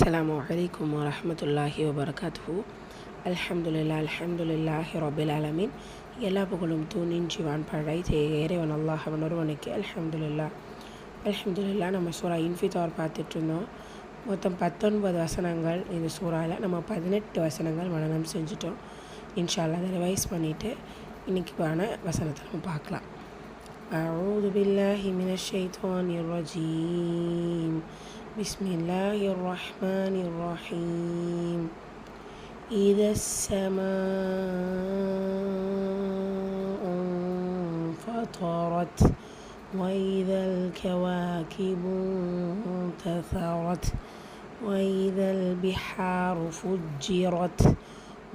அஸ்ஸலாமு அலைக்கும் வரஹ்மத்துல்லாஹி வபரகாத்துஹு. அல்ஹம்துலில்லாஹி ரப்பில் ஆலமீன். எல்லா புகழும் தூணின்றி வான்படை இறைவன் அல்லாஹ் அவன் ஒருவனுக்கு அல்ஹம்துலில்லாஹ். நம்ம சூரா இன்ஃபித்தார் பார்த்துட்ருந்தோம். மொத்தம் 19 வசனங்கள் இந்த சூறாவில் நம்ம 18 வசனங்கள் மனனம் செஞ்சுட்டோம். இன்ஷா அல்லாஹ் அதை ரிவைஸ் பண்ணிவிட்டு இன்றைக்கான வசனத்தை நம்ம பார்க்கலாம். أعوذ بالله من الشيطان الرجيم. بسم الله الرحمن الرحيم. إذا السماء انفطرت وإذا الكواكب انتثرت وإذا البحار فجرت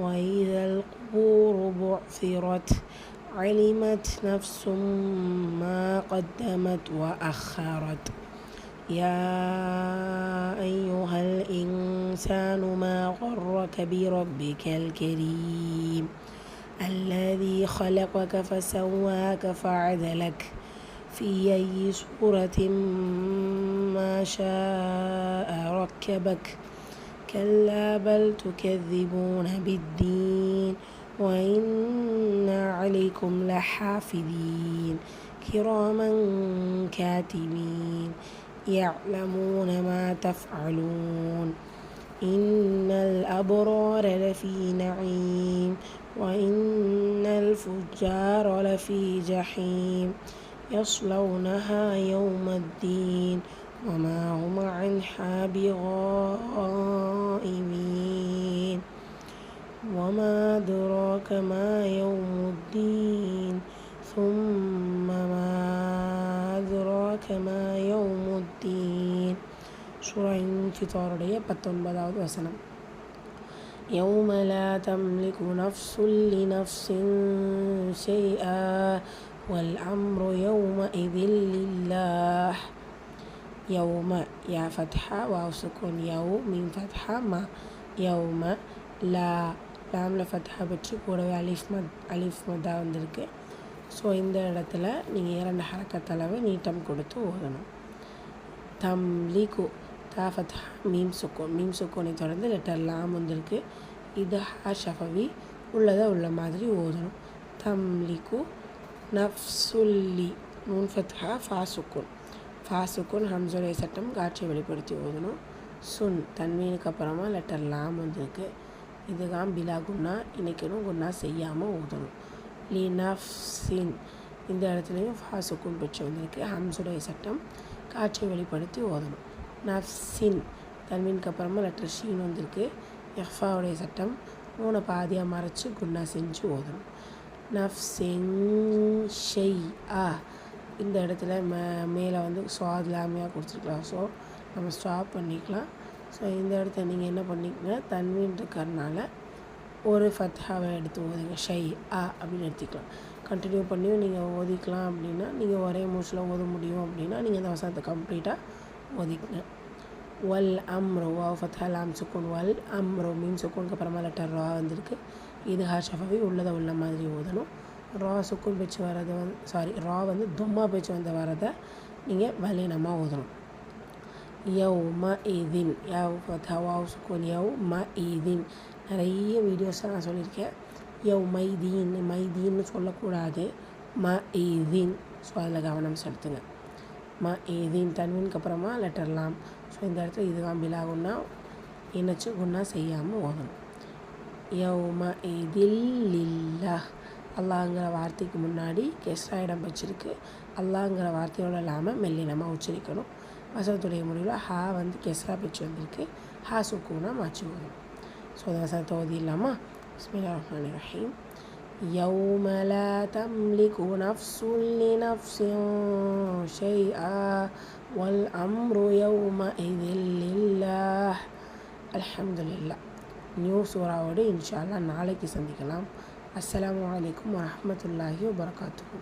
وإذا القبور بعثرت علمت نفس ما قدمت وأخرت يا أيها الإنسان ما غرك بربك الكريم الذي خلقك فسواك فعدلك في أي صورة ما شاء ركبك كلا بل تكذبون بالدين وإن عليكم لحافظين كراما كاتبين يعلمون ما تفعلون إن الأبرار لفي نعيم وإن الفجار لفي جحيم يصلونها يوم الدين وما هم عنها بغائبين وما أدراك ما يوم الدين ثم ما أدراك ما يوم الدين. சூரா இன்ஃபித்தாருடைய 19வது வசனம். يوم لا تملك نفس لنفس شيئا والأمر يومئذ لله. يوم يا فتحة واو سكون يوم من فتحة ما يوم லா லாமில் ஃபத்ஹா பெற்று கூடவே அலிஃப் மதா வந்திருக்கு. ஸோ இந்த இடத்துல நீங்கள் 2 ஹரக்கத்தளவு நீட்டம் கொடுத்து ஓதணும். தம்லிகு தா ஃபத்ஹா மீம் சுக்கோனை தொடர்ந்து லெட்டர் லாம் வந்திருக்கு. இது ஹா ஷஃபவி உள்ளதை உள்ள மாதிரி ஓதணும். தம்லிகு நஃப்சுல்லி நூன் ஃபத்ஹா ஃபா சுக்கூன் ஹம்ஸுடைய சட்டம் காட்சியை வெளிப்படுத்தி ஓதணும். சுன் தன்வீனுக்கு அப்புறமா லெட்டர் லாம் வந்திருக்கு. இதுதான் பிலா குன்னா, இன்றைக்கணும் குன்னா செய்யாமல் ஓதணும். லி நஃப்ஸின் இந்த இடத்துலையும் ஃபா சுக்கூன் பெற்று வந்திருக்கு. ஹம்ஸுடைய சட்டம் காட்சியை வெளிப்படுத்தி ஓதணும். நஃப்ஸின் தன்வீனுக்கு அப்புறமா லெட்டர் ஷீன் வந்திருக்கு. எஃபாவுடைய சட்டம் 3 பாதியாக மறைச்சி குன்னா செஞ்சு ஓதணும். நஃப்ஸின் ஷெய் ஆ இந்த இடத்துல மேலே வந்து ஸ்வாத் லாமியாக கொடுத்துருக்கலாம். ஸோ நம்ம ஸ்டாப் பண்ணிக்கலாம். ஸோ இந்த இடத்த நீங்கள் என்ன பண்ணிக்கங்க, தன்வீன் இருக்கிறதுனால ஒரு ஃபத்ஹாவை எடுத்து ஓதுங்க. ஷை ஆ அப்படின்னு எடுத்துக்கலாம். கண்டினியூ பண்ணியும் நீங்கள் ஓதிக்கலாம். அப்படின்னா நீங்கள் ஒரே மூச்சில் ஓத முடியும் அப்படின்னா நீங்கள் இந்த வசனத்தை கம்ப்ளீட்டாக ஓதிக்கங்க. வல் அம்ரோ வா ஃபத்ஹா லாம் சுக்கூன் வல் அம்ரோ மீன் சுக்கூனுக்கு அப்புறமா லெட்டர் ரா வந்திருக்கு. இது ஹர்ஷஃபவி உள்ளதை உள்ள மாதிரி ஓதணும். ரா சுக்கூன் பேச்சு வரதை ரா வந்து தொம்மா பேச்சு வரதை நீங்கள் வலினமாக ஓதணும். யௌம இதின் யவ் ஃபத்ஹா வாவ் சுக்கூன் யௌம இதின் நிறைய வீடியோஸை நான் சொல்லியிருக்கேன். மைதீன்னு சொல்லக்கூடாது. ம இதின். ஸோ அதில் கவனம் செலுத்துங்க. ம இதின் தன்வீனுக்கு அப்புறமா லெட்டர்லாம். ஸோ இந்த இடத்துல இதுதான் பிலாகுன்னா இணைச்சு குன்னா செய்யாமல் ஓதணும். யௌம இதில் லில்லாஹ் அல்லாங்கிற வார்த்தைக்கு முன்னாடி கெஸ்ரா இடம் வச்சுருக்கு. அல்லாங்கிற வார்த்தையோடு இல்லாமல் மெல்லினமாக உச்சரிக்கணும். வசனத்துடைய முடிவில் ஹா வந்து கெஸ்ரா பிச்சு வந்திருக்கு. ஹா சுக்கூனா மாற்றி வரும். ஸோ அந்த வசனத்தை ஓதி இல்லாமா? பிஸ்மில்லாஹிர் ரஹ்மானிர் ரஹீம். யௌம லா தம்லிகு நஃப்சுன் லினஃப்ஸின் ஷைஆ வல் அம்ரு யௌமஇதின் லில்லாஹ். அல்ஹம்துலில்லாஹ். நியூ சூராவோடு இன்ஷா அல்லாஹ் நாளைக்கு சந்திக்கலாம். அஸ்ஸலாமு அலைக்கும் வரஹ்மத்துல்லாஹி வபரகாத்துஹு.